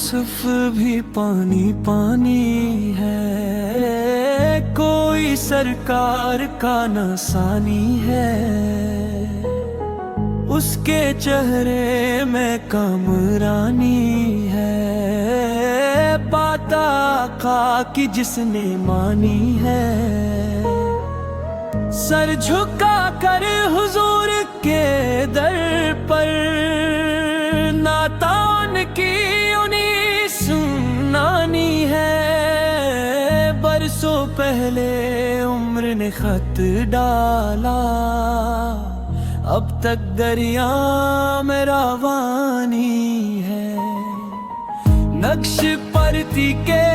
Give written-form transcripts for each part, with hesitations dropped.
यूसुफ भी पानी पानी है, कोई सरकार का नसानी है। उसके चेहरे में कामरानी है, बात आका की जिसने मानी है। सर झुका कर हुजूर के दर पर, नातान की उन्हीं सुनानी है। बरसों पहले उम्र ने खत डाला, अब तक दरिया में रवानी है। नक्श परती के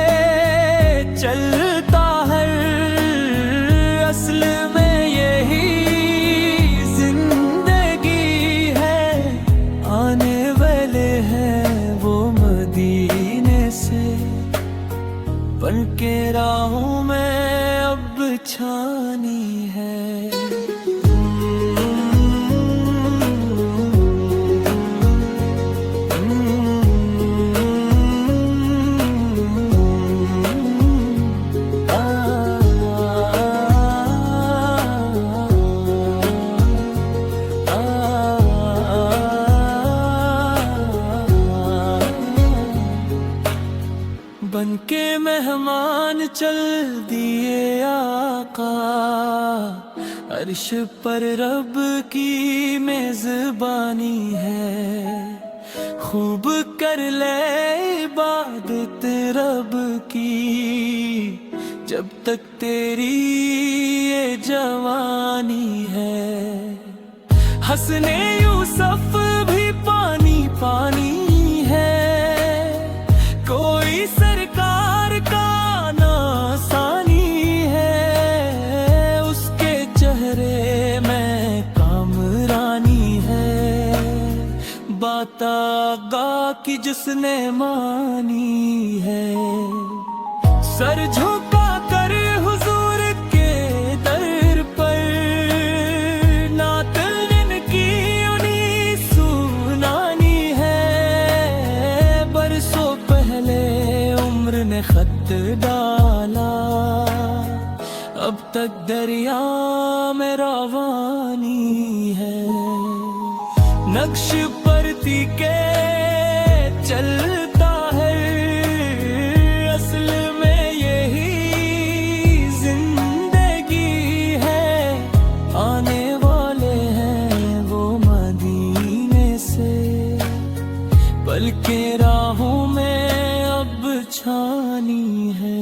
चलता है, असल में यही जिंदगी है। आने वाले हैं वो मदीने से, बनके राहों में अब छानी है। बनके मेहमान चल दिए आका, अर्श पर रब की मेजबानी है। खूब कर ले इबादत रब की, जब तक तेरी ये जवानी है। हसने यूसुफ भी पानी पानी है, कोई सरकार का नासानी है। उसके चेहरे में कामरानी है, बात आगा की जिसने मानी है। सर झुका कर हुजूर के दर पर, नात इनकी उन्हीं सुनानी है। बरसों पहले उम्र ने खत डाला, अब तक दरिया में रवानी है। नक्श परती के चलता है, असल में यही जिंदगी है। आने वाले हैं वो मदीने से, बल्कि राहों में अब छानी है।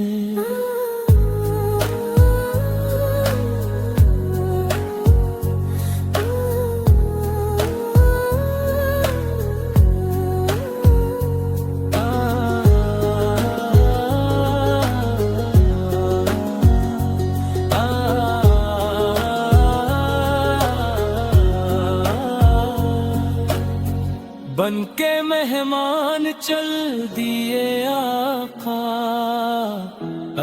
बनके मेहमान चल दिए आका,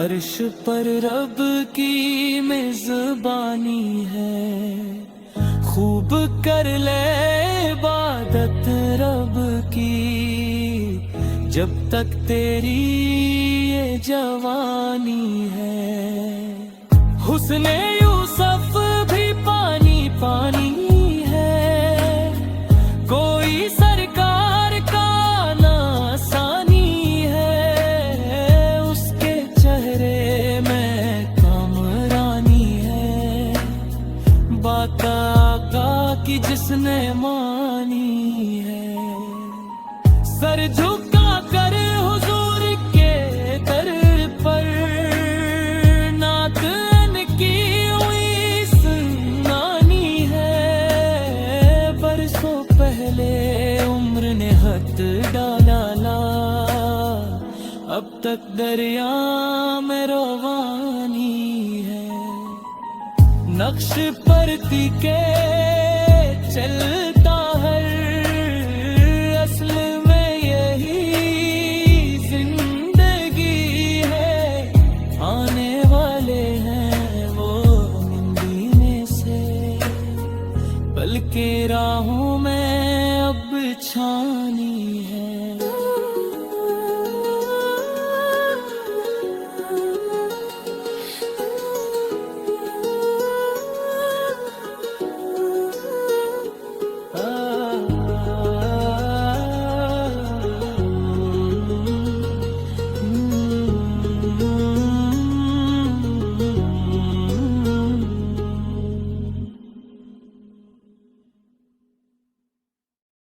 अर्श पर रब की मेजबानी है। खूब कर ले इबादत रब की, जब तक तेरी ये जवानी है। हुस्ने यूसुफ भी पानी पानी है, कोई सरकार का नासानी है। उसके चेहरे में कामरानी है, बात आका की जिसने मानी है। सर झुका कर हुजूर के दर पर, नात इनकी हुई सुनानी है। बरसों पहले उम्र ने हद डाला, अब तक दरिया में रवानी है। नक्श परती के चल